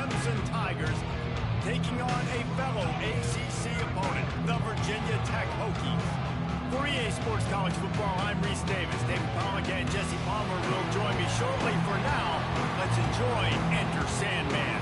Clemson Tigers taking on a fellow ACC opponent, the Virginia Tech Hokies. For EA Sports College Football, I'm Reese Davis. David Pollock and Jesse Palmer will join me shortly. For now, let's enjoy Enter Sandman.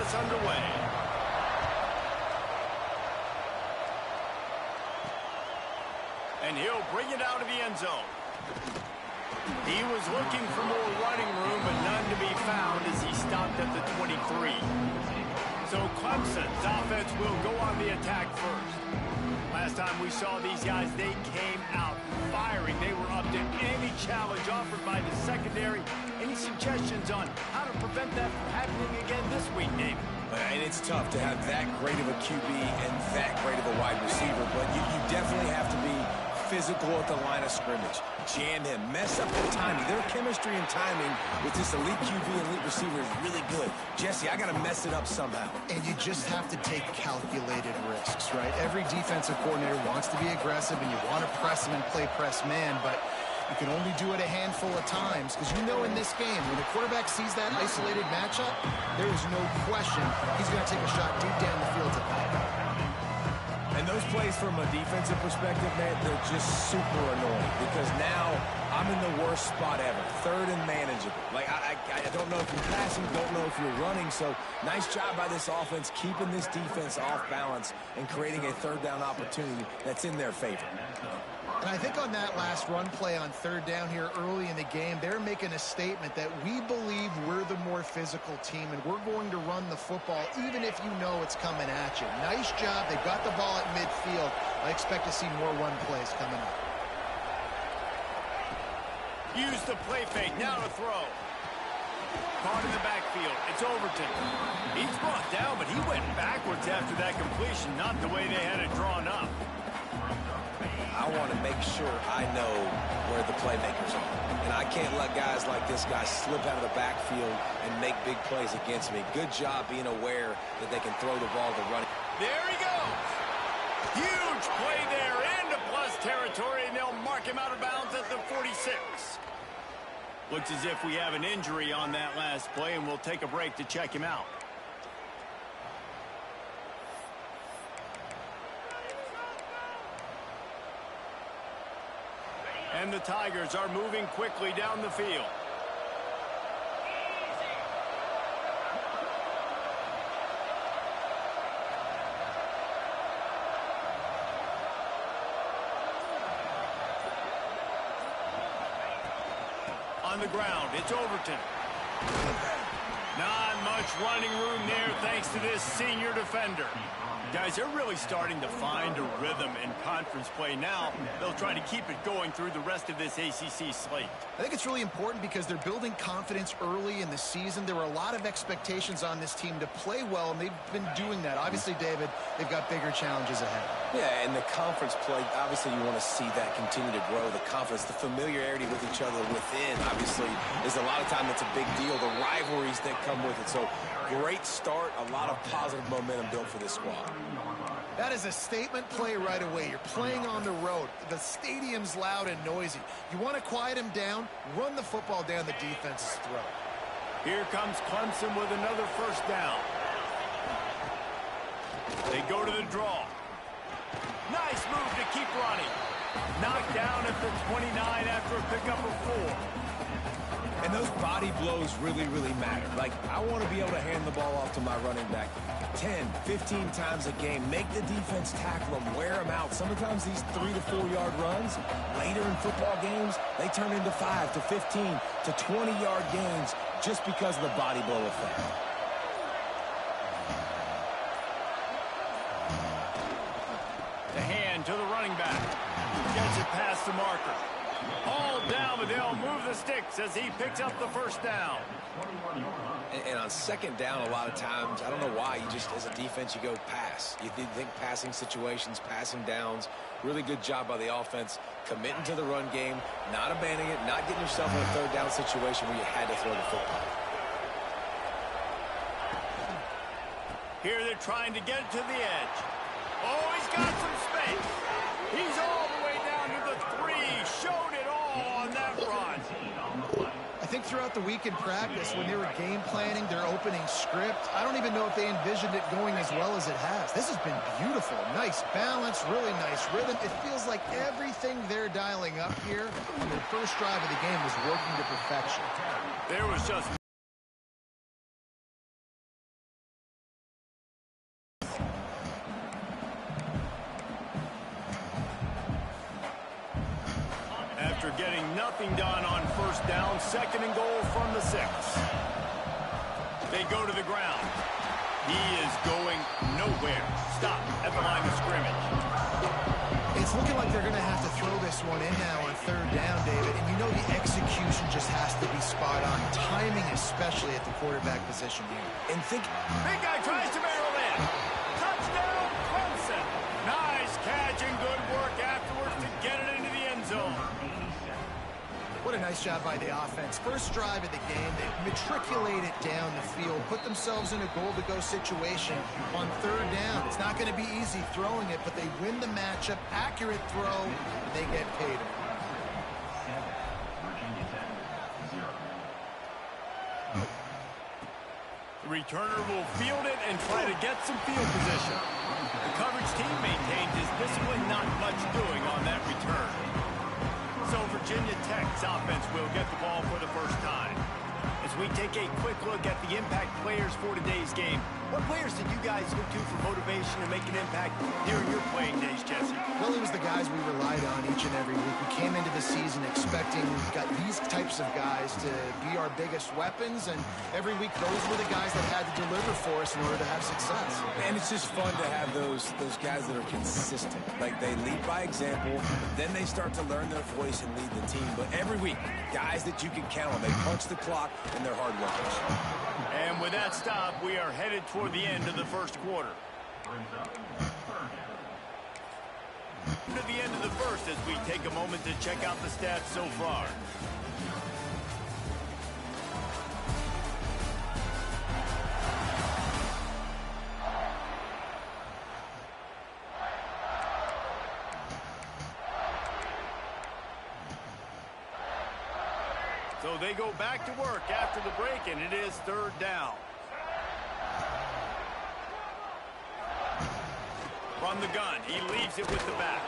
Underway. And he'll bring it out of the end zone. He was looking for more running room, but none to be found as he stopped at the 23. So Clemson's offense will go on the attack first. Last time we saw these guys, they came out firing. They were up to any challenge offered by the secondary. Any suggestions on how to prevent that from happening again this week, David? And it's tough to have that great of a QB and that great of a wide receiver, but you definitely have to be physical at the line of scrimmage. Jam him, mess up the timing. Their chemistry and timing with this elite QB and elite receiver is really good. Jesse, I got to mess it up somehow. And you just have to take calculated risks, right? Every defensive coordinator wants to be aggressive, and you want to press him and play press man, but you can only do it a handful of times, because you know in this game, when the quarterback sees that isolated matchup, there is no question he's going to take a shot deep down the field to pack. And those plays from a defensive perspective, man, they're just super annoying, because now I'm in the worst spot ever. Third and manageable. Like, I don't know if you're passing, don't know if you're running, so nice job by this offense keeping this defense off balance and creating a third down opportunity that's in their favor. And I think on that last run play on third down here early in the game, they're making a statement that we believe we're the more physical team, and we're going to run the football even if you know it's coming at you. Nice job. They got the ball at midfield. I expect to see more run plays coming up. Use the play fake. Now to throw. Caught in the backfield. It's Overton. He's brought down, but he went backwards after that completion, not the way they had it drawn up. I want to make sure I know where the playmakers are. And I can't let guys like this guy slip out of the backfield and make big plays against me. Good job being aware that they can throw the ball to run. There he goes. Huge play there into plus territory, and they'll mark him out of bounds at the 46. Looks as if we have an injury on that last play, and we'll take a break to check him out. And the Tigers are moving quickly down the field. On the ground, it's Overton. Not much running room there thanks to this senior defender. Guys, they're really starting to find a rhythm in conference play now. They'll try to keep it going through the rest of this ACC slate. I think it's really important because they're building confidence early in the season. There were a lot of expectations on this team to play well, and they've been doing that. Obviously, David, they've got bigger challenges ahead. Yeah, and the conference play, obviously you want to see that continue to grow. The confidence, the familiarity with each other within, obviously, is a lot of time that's a big deal. The rivalries that come with it. So, great start, a lot of positive momentum built for this squad. That is a statement play right away. You're playing on the road. The stadium's loud and noisy. You want to quiet him down, run the football down the defense's throat. Here comes Clemson with another first down. They go to the draw. Nice move to keep running. Knocked down at the 29 after a pickup of 4. And those body blows really, really matter. Like, I want to be able to hand the ball off to my running back 10, 15 times a game. Make the defense tackle them, wear them out. Sometimes these 3 to 4 yard runs, later in football games, they turn into 5 to 15, to 20-yard gains just because of the body blow effect. The hand to the running back. Gets it past the marker. All down, but they'll move the sticks as he picks up the first down. And on second down, a lot of times, I don't know why, you just, as a defense, you go pass. You think passing situations, passing downs. Really good job by the offense, committing to the run game, not abandoning it, not getting yourself in a third down situation where you had to throw the football. Here they're trying to get it to the edge. Oh, he's got some space. He's all the way down to the 3. Showed it all on that run. I think throughout the week in practice, when they were game planning their opening script, I don't even know if they envisioned it going as well as it has. This has been beautiful. Nice balance, really nice rhythm. It feels like everything they're dialing up here on their first drive of the game was working to perfection. There was just... After getting nothing done on first down, 2nd and goal from the 6. They go to the ground. He is going nowhere. Stop at the line of scrimmage. It's looking like they're going to have to throw this one in now on 3rd down, David. And you know the execution just has to be spot on. Timing, especially at the quarterback position here. And think... Big guy tries to barrel in. Touchdown, Clemson. Nice catch and good work afterwards to get it into the end zone. What a nice job by the offense. First drive of the game, they matriculate it down the field, put themselves in a goal-to-go situation on 3rd down. It's not going to be easy throwing it, but they win the matchup. Accurate throw, and they get paid. The returner will field it and try to get some field position. The coverage team maintained his discipline, not much doing on that return. So Virginia Tech's offense will get the ball for the first time. As we take a quick look at the impact players for today's game, what players did you guys look to for motivation to make an impact during your playing days, Jesse? Well, it was the guys we relied on each and every week. We came into the season expecting these types of guys to be our biggest weapons, and every week those were the guys that had to deliver for us in order to have success. And it's just fun to have those guys that are consistent. Like, they lead by example, then they start to learn their voice and lead the team. But every week, guys that you can count on. They punch the clock, and they're hard workers. And with that stop, we are headed toward the end of the first quarter. To the end of the first as we take a moment to check out the stats so far. So they go back to work after the break, and it is 3rd down. From the gun, he leaves it with the back.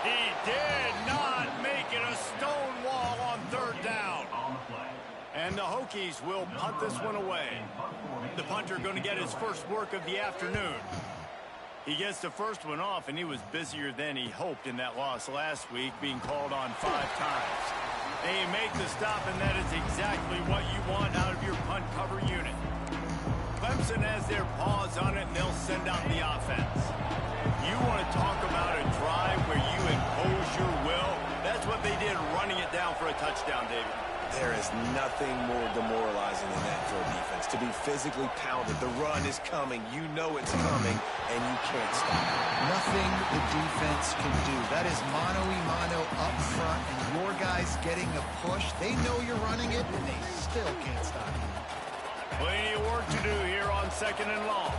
He did not make it a stone wall on 3rd down. And the Hokies will punt this one away. The punter going to get his first work of the afternoon. He gets the first one off, and he was busier than he hoped in that loss last week, being called on 5 times. They make the stop, and that is exactly what you want out of your punt cover unit. Clemson has their paws on it, and they'll send out the offense. You want to talk about a drive where you impose your will? That's what they did, running it down for a touchdown, David. There is nothing more demoralizing than that for a defense. To be physically pounded. The run is coming. You know it's coming, and you can't stop it. Nothing the defense can do. That is mano-a-mano up front, and your guys getting a push. They know you're running it, and they still can't stop it. Plenty of work to do here on 2nd and long.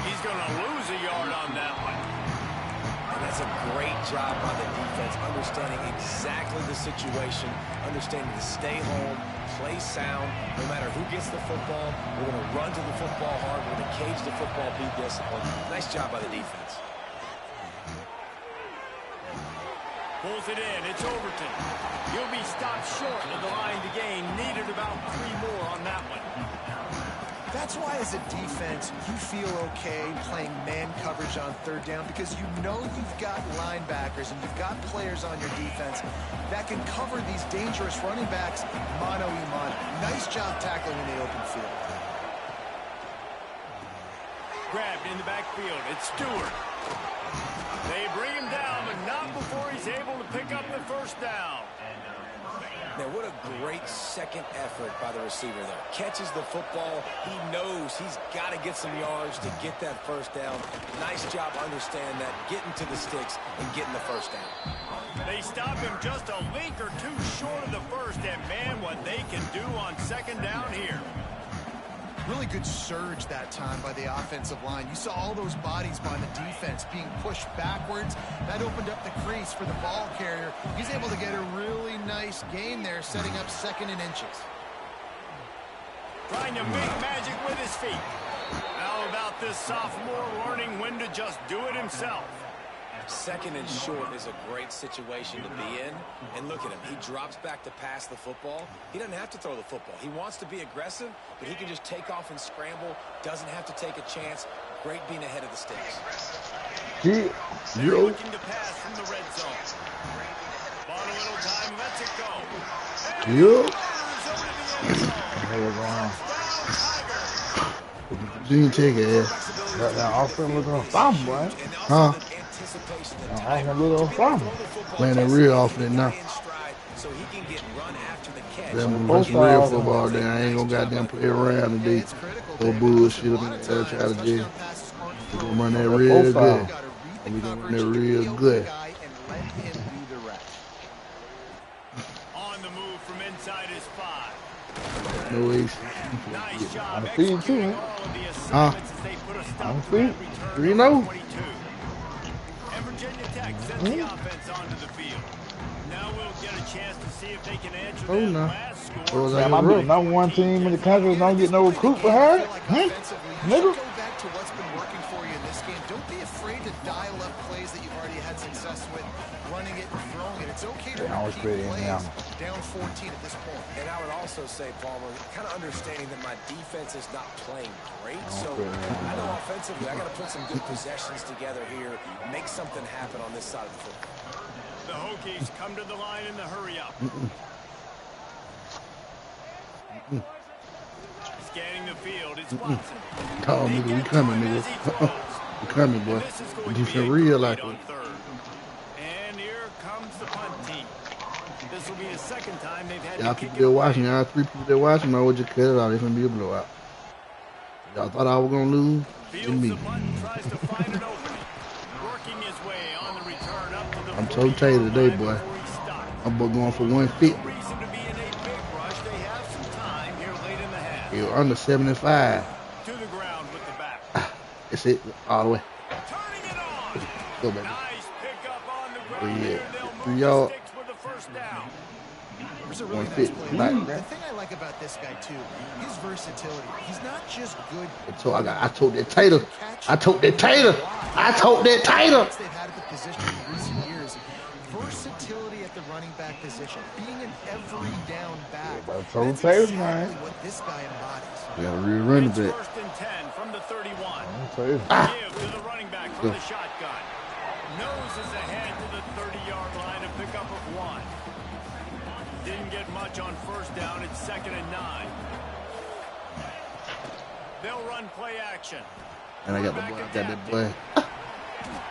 He's going to lose a yard on that one. And that's a great job by the defense, understanding exactly the situation, understanding to stay home, play sound. No matter who gets the football, we're going to run to the football hard. We're going to cage the football, be disciplined. Nice job by the defense. Pulls it in. It's Overton. He'll be stopped short of the line to gain. Needed about 3 more on that one. That That's why as a defense, you feel okay playing man coverage on third down because you know you've got linebackers and you've got players on your defense that can cover these dangerous running backs mano-a-mano. Nice job tackling in the open field. Grabbed in the backfield. It's Stewart. They bring him down, but not before he's able to pick up the first down. Man, what a great second effort by the receiver there. Catches the football. He knows he's got to get some yards to get that first down. Nice job understanding that, getting to the sticks and getting the first down. They stop him just a link or two short of the first, and man, what they can do on second down here. Really good surge that time by the offensive line. You saw all those bodies by the defense being pushed backwards. That opened up the crease for the ball carrier. He's able to get a really nice gain there, setting up 2nd and inches. Trying to make magic with his feet. How about this sophomore learning when to just do it himself? 2nd and short is a great situation to be in. And look at him. He drops back to pass the football. He doesn't have to throw the football. He wants to be aggressive, but he can just take off and scramble. Doesn't have to take a chance. Great being ahead of the sticks. They're looking to pass from the red zone. Bought a little time. Lets it go. Didn't take it. That offense look on farm, boy. Huh? I'm a little farm. Playing that real offense now. Them play some real football there. I ain't gonna goddamn play around today. No bullshit up in the strategy. We're gonna run that real good. We're gonna run that real good. On the move from inside his 5. No ace. Nice job On the feet too, man. Huh? On the feet. 3-0. And Virginia Tech sends the offense onto the field. Now we'll get a chance to see if they can answer that last score. Man, I mean, not one team in the country don't get no recruit for her. Huh? Nigga. Go back to what's been working for you in this game. Don't be afraid to dial up plays that you've already had success with, running it and throwing it. It's okay to repeat plays down 14 at this point. And I would also say, Palmer, kind of understanding that my defense is not playing great. So I know offensively I got to put some good possessions together here, make something happen on this side of the football. The Hokies come to the line in the hurry up. Scanning the field, it's Watson. Oh, nigga, we coming, nigga. We coming, boy. Defense real like it. And here comes the punt team. This will be the second time they've had y'all people there watching, y'all 3 people there watching, I would just cut it out. It's gonna be a blowout. Y'all thought I was gonna lose? It's me. Tries to find an opening. Working his way on the return up to the I'm so tired today, boy. I'm going for 150. reason to be in a big rush. They have some time here late in the half. You're under 75. To the ground with the back. That's it, all the way. Turning it on. Go, baby. Nice pickup on the Oh, ground. yeah. They'll Do move y'all- the sticks with the first down. There's a really nice 150. play. Like The that. thing I like about this guy, too, his versatility. He's not just good. I told that Tater. I told that Tater. I told that Tater. They've had at the position in recent years. Versatility at the running back position. Being an every down back. I told That's Tater, exactly man. what this guy embodies. Yeah, real running It's back. first and 10 from the 31. Tater. Give to the running back from the shotgun. Noses ahead to the 30-yard line to pick up of 1. Didn't get much on first down. It's 2nd and 9. They'll run play action. And I got the boy. I got that boy.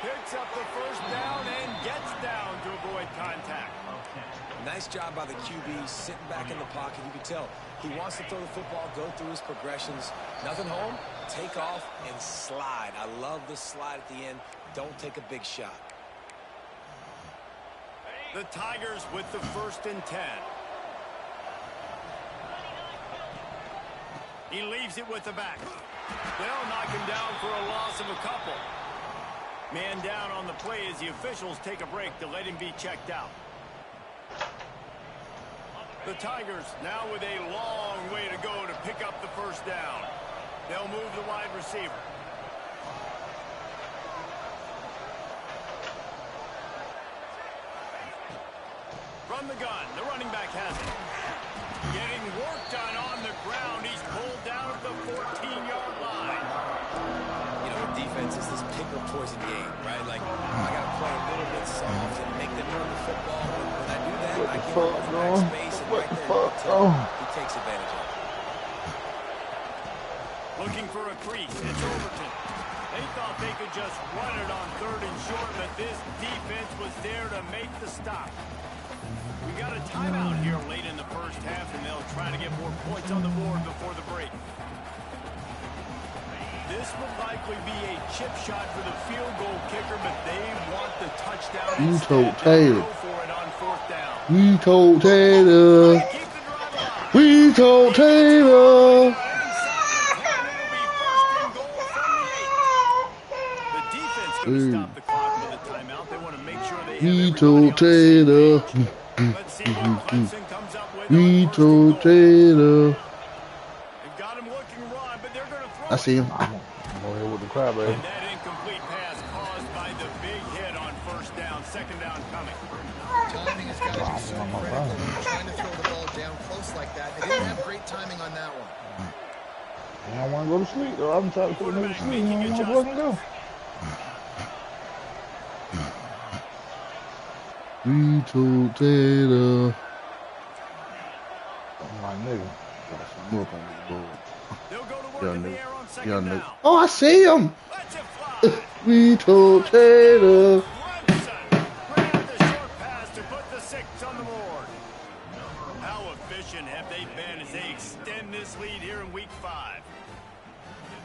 Picks up the first down and gets down to avoid contact. Nice job by the QB, sitting back in the pocket. You can tell he wants to throw the football, go through his progressions. Nothing home, take off, and slide. I love the slide at the end. Don't take a big shot. The Tigers with the first and 10. He leaves it with the back. They'll knock him down for a loss of a couple. Man down on the play as the officials take a break to let him be checked out. The Tigers now with a long way to go to pick up the first down. They'll move the wide receiver. From the gun, the running back has it. Getting work done on the ground. He's pulled down at the 14-yard opposing game, right? Like, I got to play a little bit soft and make them run the football. When I do that, I give him back space, and right there, he takes advantage of it. Looking for a crease. It's Overton. They thought they could just run it on 3rd and short, but this defense was there to make the stop. We got a timeout here late in the first half, and they'll try to get more points on the board before the break. This will likely be a chip shot for the field goal kicker, but they want the touchdown instead. They'll go for it on 4th down. We told Taylor. We told Taylor. Stop the clock with a timeout. They want to make sure they we told Taylor. Let's see what Clemson comes up with. We told Taylor. They've got him looking raw, but they're going to throw. I see him. I'm over here with the crab, baby. And that incomplete pass caused by the big hit on 1st down. 2nd down coming. Timing has got to be so critical when you're trying to throw the ball down close like that. They didn't have great timing on that one. I don't want to go to sleep, though. I'm trying to put me to sleep. I don't want to go. We told Taylor. Oh, my nigga. Got some milk on this board. They'll go to work in the air on 2nd down. Oh, I see him. Let's it fly. We told Taylor. Bring out the short pass to put the 6 on the board. How efficient have they been as they extend this lead here in week 5?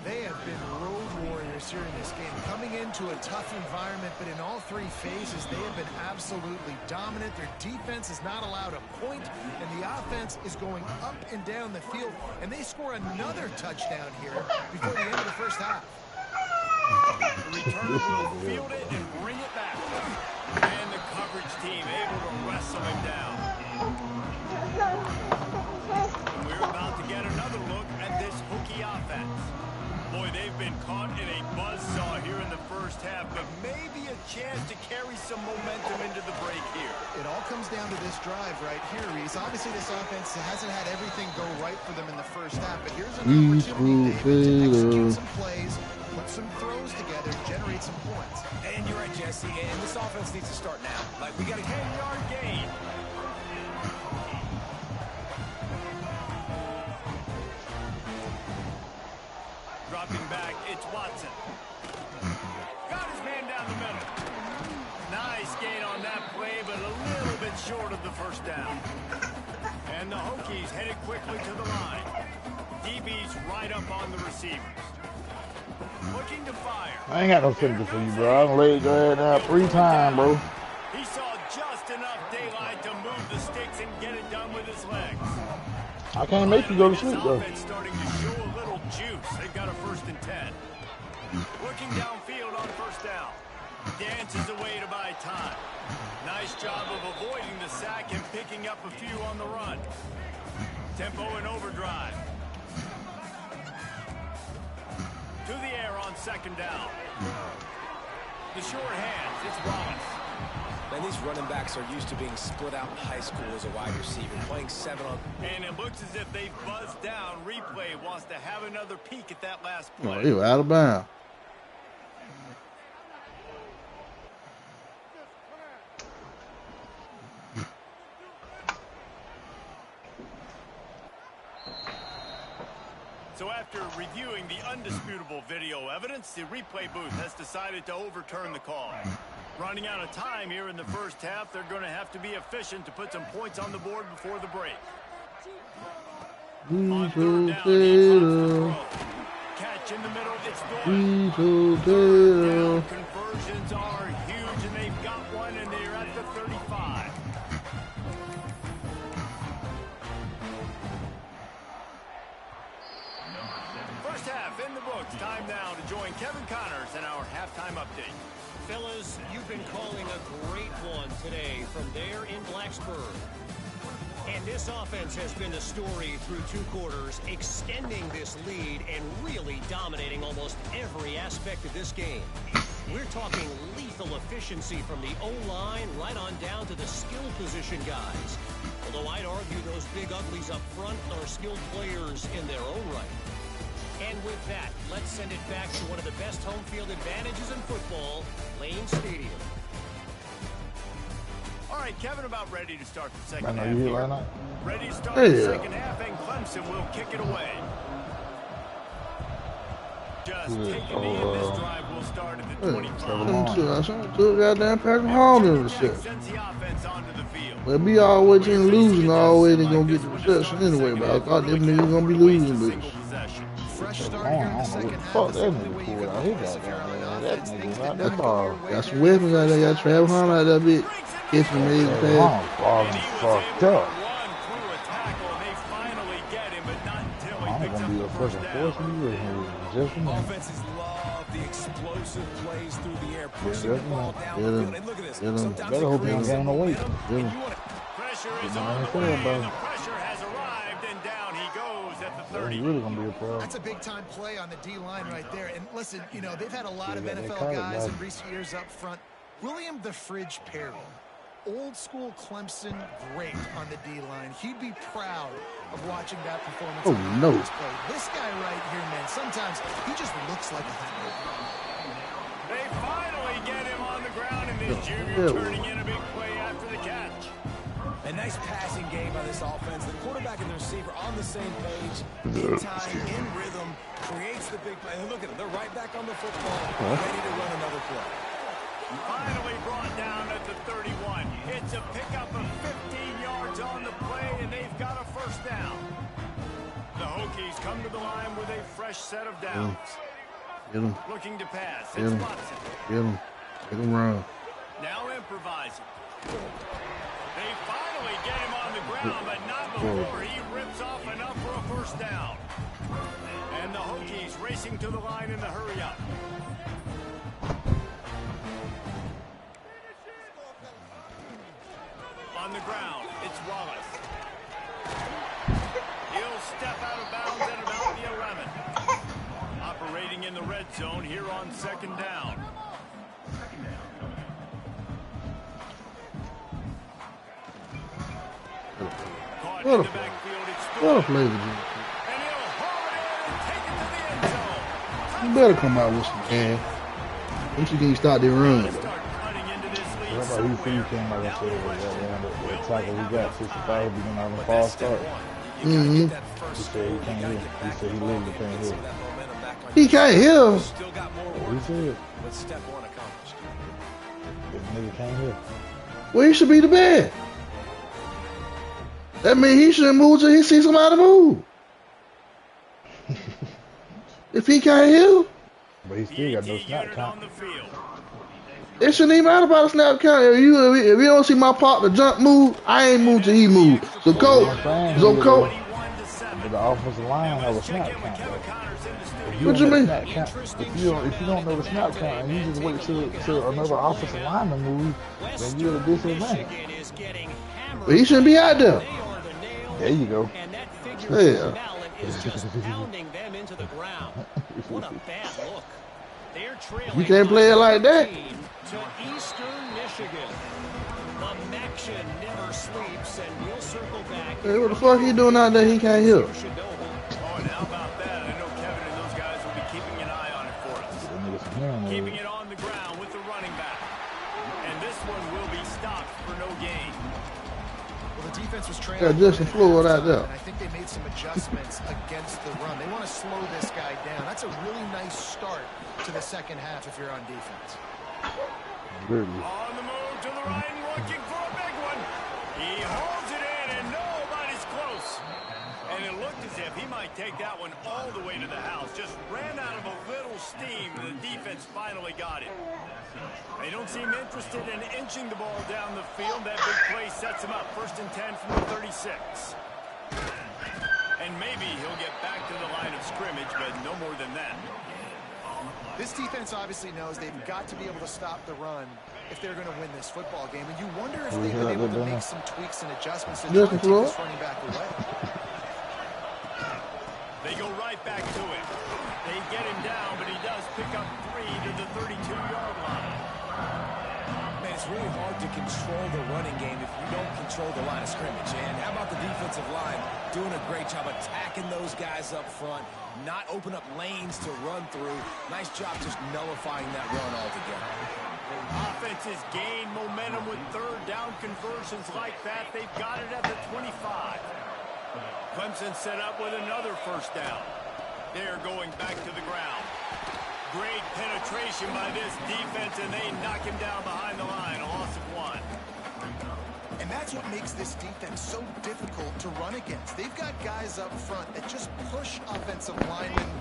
They have been road warriors here in this game, coming into a tough environment, but in all 3 phases, they have been absolutely dominant. Their defense is not allowed a point, and the offense is going up and down the field, and they score another touchdown here before the end of the first half. The returner will field it and bring it back. And the coverage team able to wrestle him down. And we're about to get another look at this Hokie offense. Boy, they've been caught in a buzzsaw here in the first half, but maybe a chance to carry some momentum into the break here. It all comes down to this drive right here, Reese. Obviously, this offense hasn't had everything go right for them in the first half, but here's an opportunity, David, to execute some plays, put some throws together, generate some points. And you're right, Jesse, and this offense needs to start now. Like, we got a 10-yard gain. Dropping back, it's Watson. Got his man down the middle. Nice gain on that play, but a little bit short of the 1st down. And the Hokies headed quickly to the line. DB's right up on the receivers. Looking to fire. I ain't got no sympathy for you, bro. I done laid your head down 3 times, bro. He saw just enough daylight to move the sticks and get it done with his legs. I can't make you go to sleep, though. Starting to show a little juice. They've got a 1st and 10. Looking downfield on 1st down. Dances away to buy time. Nice job of avoiding the sack and picking up a few on the run. Tempo and overdrive. To the air on 2nd down. The short hands, it's Ross. Man, these running backs are used to being split out in high school as a wide receiver, playing 7 on. And it looks as if they've buzzed down. Replay wants to have another peek at that last play. Oh, he was out of bounds. So after reviewing the undisputable video evidence, the replay booth has decided to overturn the call. Running out of time here in the first half, they're going to have to be efficient to put some points on the board before the break. On 3rd down, he pops the throw. Catch in the middle, it's Doyle. 3rd down conversions are huge, and they've got one, and they're at the 35. First half in the books. Time now to join Kevin Connors in our halftime update. Fellas, you've been calling a great one today from there in Blacksburg. And this offense has been the story through 2 quarters, extending this lead and really dominating almost every aspect of this game. We're talking lethal efficiency from the O-line right on down to the skill position guys. Although I'd argue those big uglies up front are skilled players in their own right. And when with that, let's send it back to one of the best home field advantages in football, Lane Stadium. All right, Kevin, about ready to start the second Man, half. are you here right now? Ready to start Hey, the yeah. second half, and Clemson will kick it away. Just taking the end, this drive will start at the 25. Some took goddamn Patrick Hall in the reception. Sends the offense onto the field. Well, be always in losing, always they gonna get the reception anyway. But I thought them niggas gonna be losing, but Fresh start I here in the don't know second what the half. fuck This that is the nigga way you pulled can out. He win this got if you're on that offense. Things nigga did out not that go bar. your way got some here. weapons out there. Got Travis Hunt out there, bit catching the Hey, pass. I'm falling fucked up. Run through a tackle, and they finally get him, but not until he I'm picks gonna up be the a first fucking down. force in the here just for me. Offenses love the explosive plays through the air, pushing Yeah, the ball down yeah. the field. And look at this. Yeah. Sometimes Better it hope he creates ain't some gained no weight. momentum, and you want to... Pressure is Yeah, on man, the say way, that, and bro. the pressure has arrived, and down he goes at the That's 30. really gonna be a problem. That's a big-time play on the D-line right there. And listen, you know, they've had a lot of Yeah, they NFL call it guys in that. recent years up front. William the Fridge Perry, old-school Clemson great on the D-line. He'd be proud of watching that performance. Oh, on no. this play. This guy right here, man, sometimes he just looks like a hot They finally get him on the ground, and this junior Yeah. turning in a big play after the catch. A nice passing game by this offense. The quarterback and the receiver on the same page, in time, in rhythm, creates the big play. And look at them. They're right back on the football, ready to run another play. Finally brought down at the 31. It's a pickup of 15 yards on the play, and they've got a first down. The Hokies come to the line with a fresh set of downs. Get him, Looking to pass. get It's him, Watson. get him, get him run. Now improvising. They finally get him on the ground, but not before he rips off enough for a first down. And the Hokies racing to the line in the hurry-up. On the ground, it's Wallace. He'll step out of bounds at about the 11. Operating in the red zone here on second down. Caught What in a the backfield, it's What a Stewart. play, Virginia. And he'll haul it in and take it to the end zone. You better come out with some gas. Once you can start their run. Start cutting into this lead What about he somewhere. came like I said, that tackle we got 65 would be gonna have a false start. Mm-hmm. He said he can't hit. He said he literally can't hit. He can't hear. Still got more He work, said but step one accomplished. this nigga can't hit. Well, he should be the best. That means he shouldn't move till he sees somebody move. If he can't hear, But he still got no PAT snap unit count. on the field. it shouldn't even matter about a snap count. If you don't see my partner jump move, I ain't move till he move. So coach, But the offensive line have a snap count though. If What you don't know mean? the snap count- if you don't know the snap count and you just wait till another offensive lineman move, then you're at a disadvantage. Michigan is getting hammered. but he shouldn't be out there. They are the nail, There you go. and that figure Yeah. mallet is just pounding them into the ground. What a bad look. They're trailing You can't play it like that. 14 to Eastern Michigan. The Maction never sleeps, and we'll circle back. Hey, what the fuck he doing out there? He can't hear. You should know that. Oh, and how about that? I know Kevin and those guys will be keeping an eye on it for us. That nigga some hearing Keeping aids. it on the ground with the running back. And this one will be stopped for no gain. Well, the defense was trailing. Yeah, Justin Floyd out there. And I think they made some adjustments against the run. They want to slow this guy down. That's a really nice start to the second half if you're on defense. Really. On the move to the right, looking for a big one. He holds it in, and nobody's close. And it looked as if he might take that one all the way to the house. Just ran out of a little steam, and the defense finally got him. They don't seem interested in inching the ball down the field. That big play sets him up. 1st and 10 from the 36. And maybe he'll get back to the line of scrimmage, but no more than that. This defense obviously knows they've got to be able to stop the run if they're going to win this football game. And you wonder if they've been able to make some tweaks and adjustments to try to take this running back away. They go right back to it. They get him down, but he does pick up 3 to the 32-yard line. Man, man, it's really hard to control the running game if you don't control the line of scrimmage. And how about the defensive line doing a great job attacking those guys up front, not open up lanes to run through. Nice job just nullifying that run altogether. Offenses gain momentum with third down conversions like that. They've got it at the 25. Clemson set up with another first down. They're going back to the ground. Great penetration by this defense, and they knock him down behind the line. A loss of 1. And that's what makes this defense so difficult to run against. They've got guys up front that just push offensive linemen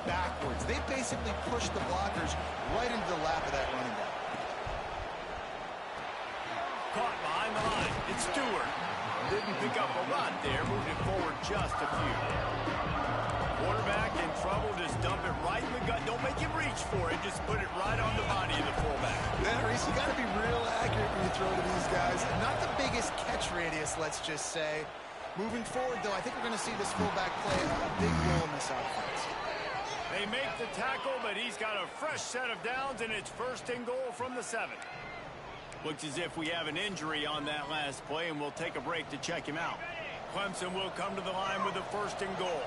backwards. They basically push the blockers right into the lap of that running back. Caught behind the line. It's Stewart. Didn't pick up a lot there. Moved it forward just a few. Quarterback in trouble. Just dump it right in the gut. Don't make him reach for it. Just put it right on the body of the fullback. Yeah, Reese, you got to be real accurate when you throw to these guys. Not the biggest catch radius, let's just say. Moving forward, though, I think we're going to see this fullback play a big role in this offense. They make the tackle, but he's got a fresh set of downs, and it's 1st and goal from the 7. Looks as if we have an injury on that last play, and we'll take a break to check him out. Clemson will come to the line with the 1st and goal.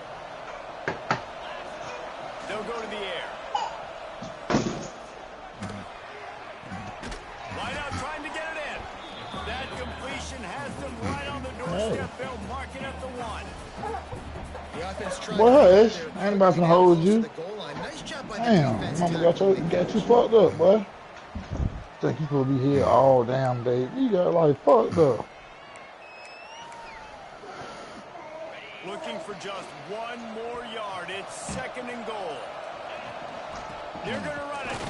They'll go to the air. Wide out trying to get it in. That completion has them right on the doorstep. They'll mark it at the 1. The offense trying Boy, hush. I ain't about to hold you. Nice job by the Damn, defense. mama got you fucked up, boy. Think you supposed to be here all damn day. You got like fucked up. Looking for just 1 more yard. It's 2nd and goal. They're going to run it.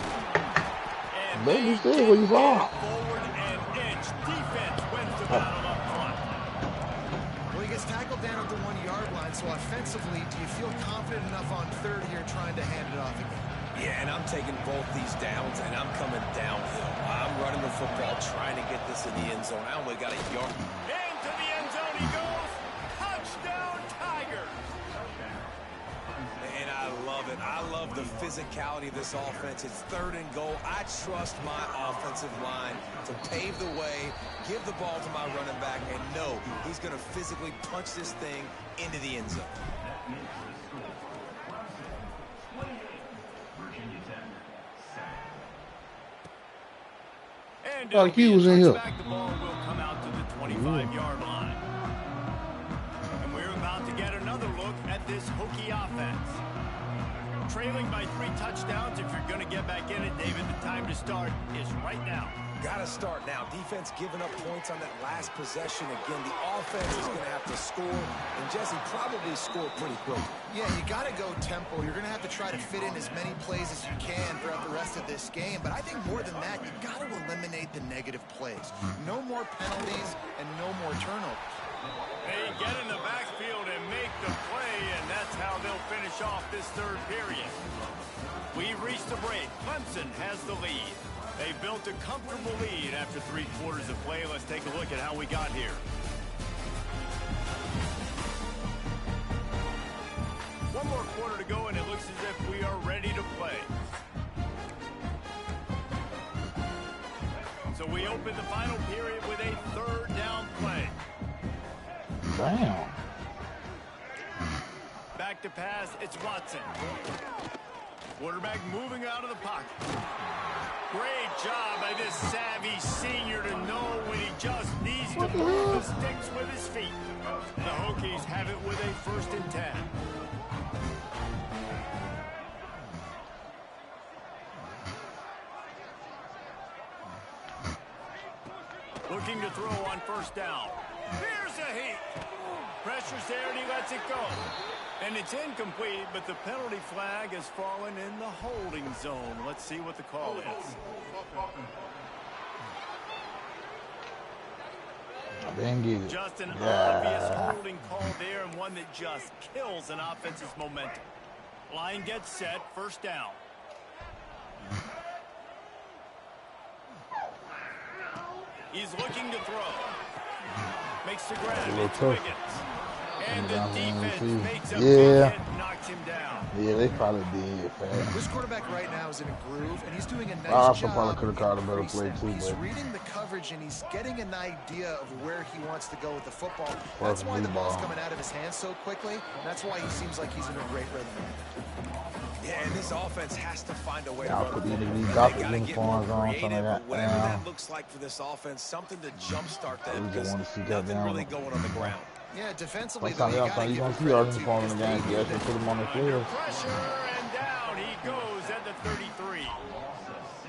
And Baby, they stay where you are. forward and inch. Defense wins the battle up front. Well, he gets tackled down at the 1-yard line, so offensively, do you feel confident enough on 3rd here trying to hand it off again? Yeah, and I'm taking both these downs, and I'm coming downhill. I'm running the football, trying to get this in the end zone. I only got a yard. Into the end zone he goes. Touchdown, Tigers. Man, I love it. I love the physicality of this offense. It's 3rd and goal. I trust my offensive line to pave the way, give the ball to my running back, and know he's going to physically punch this thing into the end zone. And Like he was in here. the ball will come out to the 25-yard line. And we're about to get another look at this Hokie offense. Trailing by 3 touchdowns. If you're going to get back in it, David, the time to start is right now. Got to start now. Defense giving up points on that last possession. Again, the offense is going to have to score. And Jesse probably scored pretty quick. Yeah, you got to go tempo. You're going to have to try to fit in as many plays as you can throughout the rest of this game. But I think more than that, you've got to eliminate the negative plays. No more penalties and no more turnovers. They get in the backfield and make the play, and that's how they'll finish off this 3rd period. We've reached the break. Clemson has the lead. They built a comfortable lead after 3 quarters of play. Let's take a look at how we got here. One more quarter to go, and it looks as if we are ready to play. So we open the final period with a 3rd down play. Damn. Back to pass, it's Watson. Quarterback moving out of the pocket. Great job by this savvy senior to know when he just needs to move the sticks with his feet. The Hokies have it with a 1st and 10. Looking to throw on 1st down. Here's a heat. Pressure's there and he lets it go. And it's incomplete, but the penalty flag has fallen in the holding zone. Let's see what the call is. I didn't get it. Just an obvious holding call there, and one that just kills an offense's momentum. Line gets set, 1st down. He's looking to throw. Makes the grab. It's Wiggins. And the defense makes a big hit and knocks him down. Yeah, they probably did. Fast. This quarterback right now is in a groove, and he's doing a nice job. Probably could have caught a better play too. He's reading the coverage, and he's getting an idea of where he wants to go with the football. That's why the ball's coming out of his hands so quickly, and that's why he seems like he's in a great rhythm. Yeah, and this offense has to find a way to put these uniforms on, something like that. Whatever that looks like for this offense, something to jumpstart them, because nothing really going on the ground. Yeah, defensively, though, you gonna see our uniform in the game. You actually put them on the field. Pressure, and down he goes at the 33.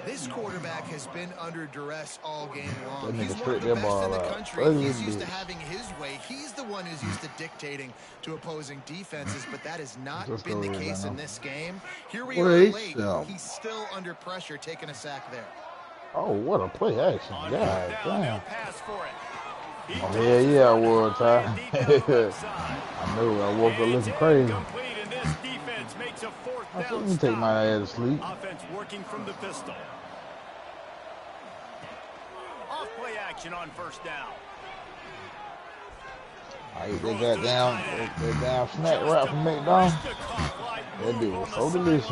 This quarterback has been under duress all game long. That He's nigga one of the straight best that in the ball out. country. He's used to having his way. He's the one who's used to dictating to opposing defenses, but that has not been the case in this game. Here we are late. He's still under pressure, taking a sack there. Oh, what a play action. God damn. Pass for it. Oh, yeah, I was, Ty. I know, I woke up looking crazy. I said, let me take my ass to sleep. Offense working from the pistol. Off play action on first down. They got down, they down snack wrap from McDonald's. That dude was so delicious.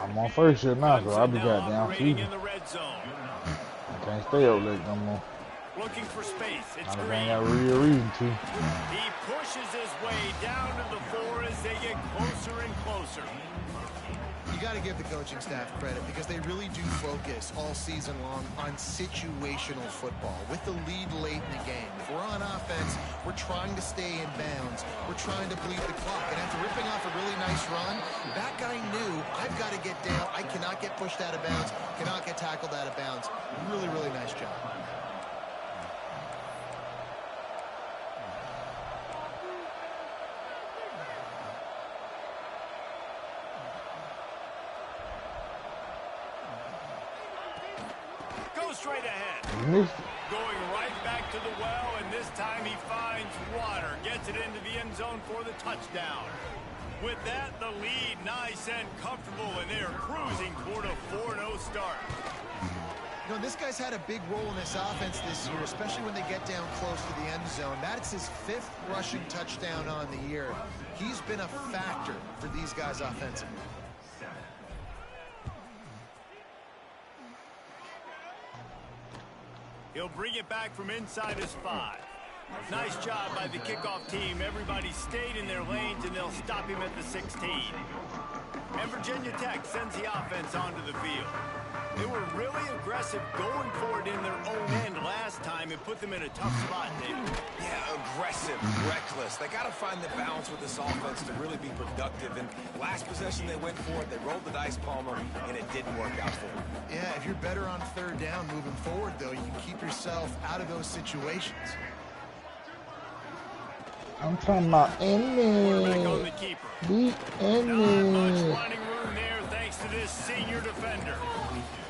I'm on first shift now, so I'll be goddamn sleeping. I can't stay up late no more. Looking for space. It's I Green. got real reason to. He pushes his way down to the 4 as they get closer and closer. You got to give the coaching staff credit because they really do focus all season long on situational football. With the lead late in the game, if we're on offense, we're trying to stay in bounds. We're trying to bleed the clock. And after ripping off a really nice run, that guy knew, I've got to get down. I cannot get pushed out of bounds, cannot get tackled out of bounds. Really, really nice job. Straight ahead. Going right back to the well, and this time he finds water. Gets it into the end zone for the touchdown. With that, the lead nice and comfortable, and they're cruising toward a 4-0 start. You know, this guy's had a big role in this offense this year, especially when they get down close to the end zone. That's his 5th rushing touchdown on the year. He's been a factor for these guys offensively. He'll bring it back from inside his 5. Nice job by the kickoff team. Everybody stayed in their lanes, and they'll stop him at the 16. And Virginia Tech sends the offense onto the field. They were really aggressive going for it in their own end last time. It put them in a tough spot, David. Yeah, aggressive, reckless. They got to find the balance with this offense to really be productive. And last possession they went for it. They rolled the dice, Palmer, and it didn't work out for them. Yeah, if you're better on 3rd down moving forward, though, you can keep yourself out of those situations. I'm talking about enemy. The enemy. Running room there thanks to this senior defender.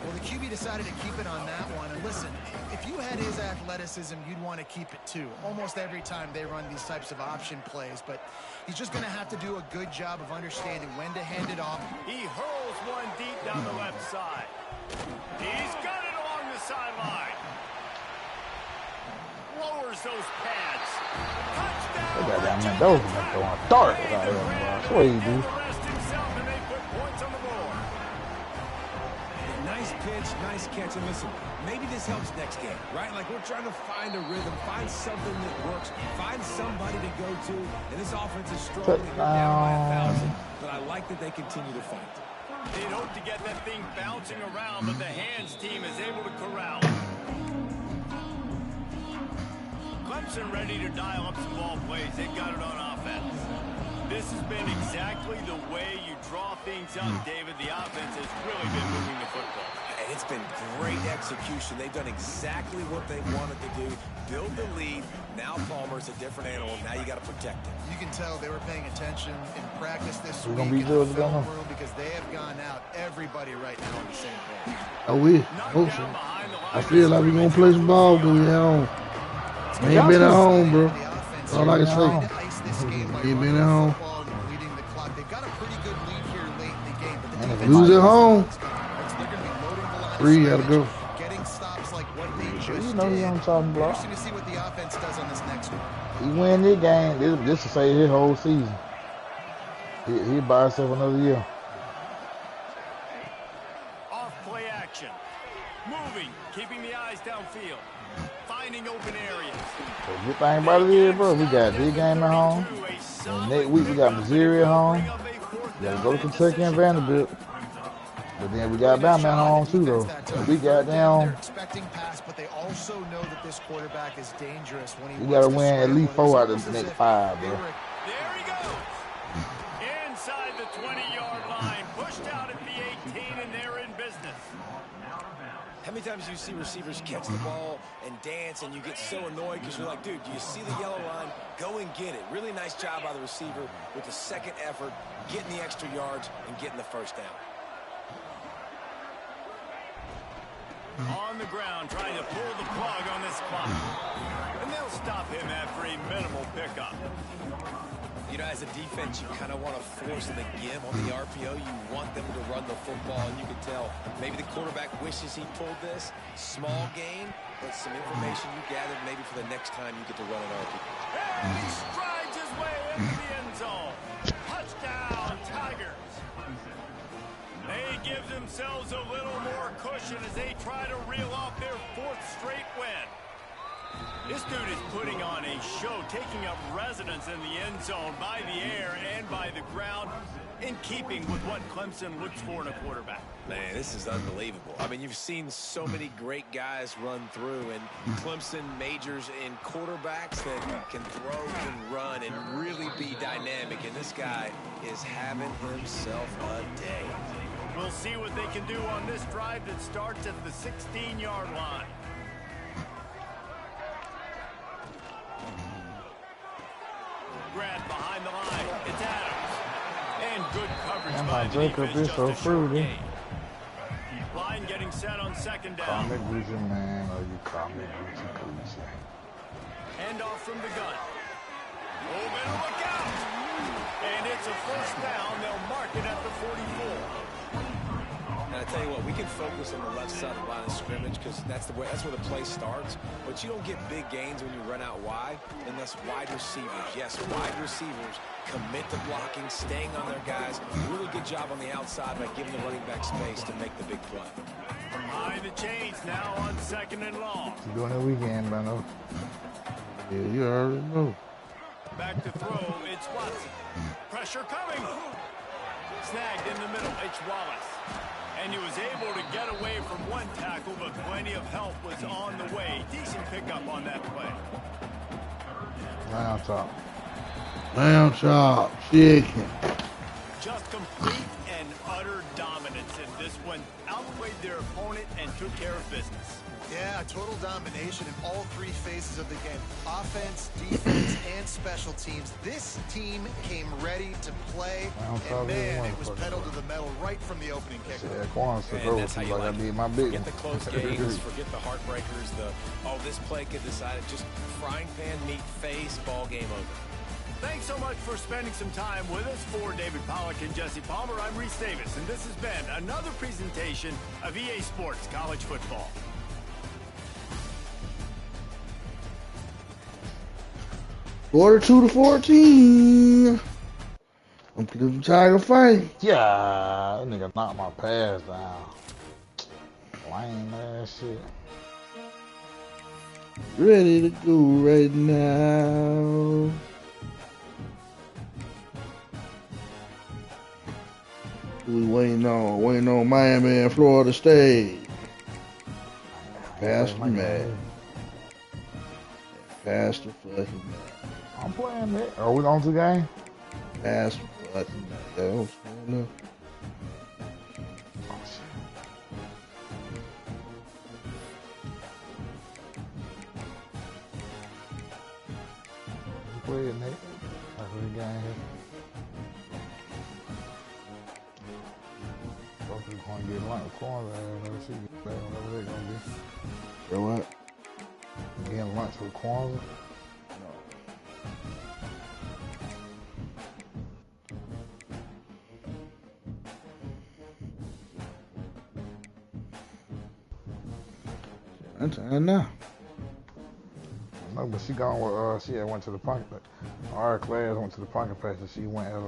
Well, the QB decided to keep it on that one. And listen, if you had his athleticism, you'd want to keep it too. Almost every time they run these types of option plays. But he's just going to have to do a good job of understanding when to hand it off. He hurls one deep down the left side. He's got it along the sideline. Lowers those pads. Touchdown. Look at that man. Those are throwing darts out here, bro. That's what he do. Nice pitch, nice catch, and listen, maybe this helps next game, right? Like we're trying to find a rhythm, find something that works, find somebody to go to, and this offense is struggling. They're down by 1,000, but I like that they continue to fight. They'd hope to get that thing bouncing around, but the hands team is able to corral it. Clemson ready to dial up some ball plays. They've got it on offense. This has been exactly the way you draw things up, David. The offense has really been moving the football. And it's been great execution. They've done exactly what they wanted to do. Build the lead. Now Palmer's a different animal. Now you got to protect him. You can tell they were paying attention in practice this We're week gonna be in the good, film room because they have gone out, everybody right now on the same page. Oh, we hope so. I feel like we're going to play some ball because we at home. We ain't been at home, bro. That's all I can say. We ain't been at home. Lose at home. 3 gotta go. Getting stops like what they You just know did. you're on top block. Interesting to see what the offense does on this next one. He win this game. This will save his whole season. He'll buy himself another year. Off play action. Moving, keeping the eyes downfield. Finding open areas. So good thing about it is, bro, we got this game at home. And next week we got Missouri at home. We gotta go to Kentucky and Vanderbilt. But then we got Bama at home too, though. So we got down. They're expecting pass, but they also know that this quarterback is dangerous when he We gotta win at least 4 out of the next 5, bro. There he goes. Inside the 20-yard line. Pushed out at the 18, and they're in business. How many times do you see receivers catch the ball and dance and you get so annoyed because you're like, dude, do you see the yellow line? Go and get it. Really nice job by the receiver with the second effort, getting the extra yards and getting the first down. On the ground, trying to pull the plug on this clock. And they'll stop him after a minimal pickup. You know, as a defense, you kind of want to force the give on the RPO. You want them to run the football, and you can tell maybe the quarterback wishes he pulled this. Small gain, but some information you gathered maybe for the next time you get to run an RPO. And he strides his way into the end zone. Touchdown, Tigers. They give themselves a little more cushion as they try to reel off their 4th straight win. This dude is putting on a show, taking up residence in the end zone by the air and by the ground, in keeping with what Clemson looks for in a quarterback. Man, this is unbelievable. I mean, you've seen so many great guys run through, and Clemson majors in quarterbacks that can throw, can run, and really be dynamic. And this guy is having himself a day. We'll see what they can do on this drive that starts at the 16-yard line. Grab behind the line. It's Adams. And good coverage by the defense. Is so fruity. Line getting set on second down. Call me Gucci, man, or you call me Gucci. Hand off from the gun. Oh, better look out. And it's a first down. They'll mark it at the 44. And I tell you what, we can focus on the left side of the line of scrimmage because that's where the play starts. But you don't get big gains when you run out wide unless wide receivers. Yes, wide receivers commit to blocking, staying on their guys. Really good job on the outside by giving the running back space to make the big play. Behind the chains now on 2nd and long. You doing the weekend, Brando? Yeah, you already know. Back to throw, it's Watson. Pressure coming. Snagged in the middle, it's Wallace. And he was able to get away from one tackle, but plenty of help was on the way. Decent pickup on that play. Lamb chop. Lamb chop, chicken. Just complete and utter dominance in this one. Outplayed their opponent and took care of business. Yeah, total domination in all 3 phases of the game. Offense, defense, and special teams. This team came ready to play, and man, it was pedal to the metal right from the opening kick. Yeah, Quan said, "Oh, That's how you like I like did my big Forget the close games, forget the heartbreakers, this play could decide it. Just frying pan, meat, face, ball game over. Thanks so much for spending some time with us. For David Pollack and Jesse Palmer, I'm Reese Davis, and this has been another presentation of EA Sports College Football. Quarter 2-14. I'm the Tiger fight. Yeah, that nigga knocked my pass down. Lame ass shit. Ready to go right now. We waiting on Miami and Florida State. Pass the man. Pass the fucking man. I'm playing it. Are we on to the game? Pass the fucking man. That was fair enough. Oh, shit. You play it, Nate. That's what the game here. Thought you was going to get lunch with Kwanzaa and never see you play whatever they're going to be. For what? Getting lunch with Kwanzaa? That's time now. I know, but she gone with, she had went to the pumpkin. Our class went to the pumpkin patch and she went as a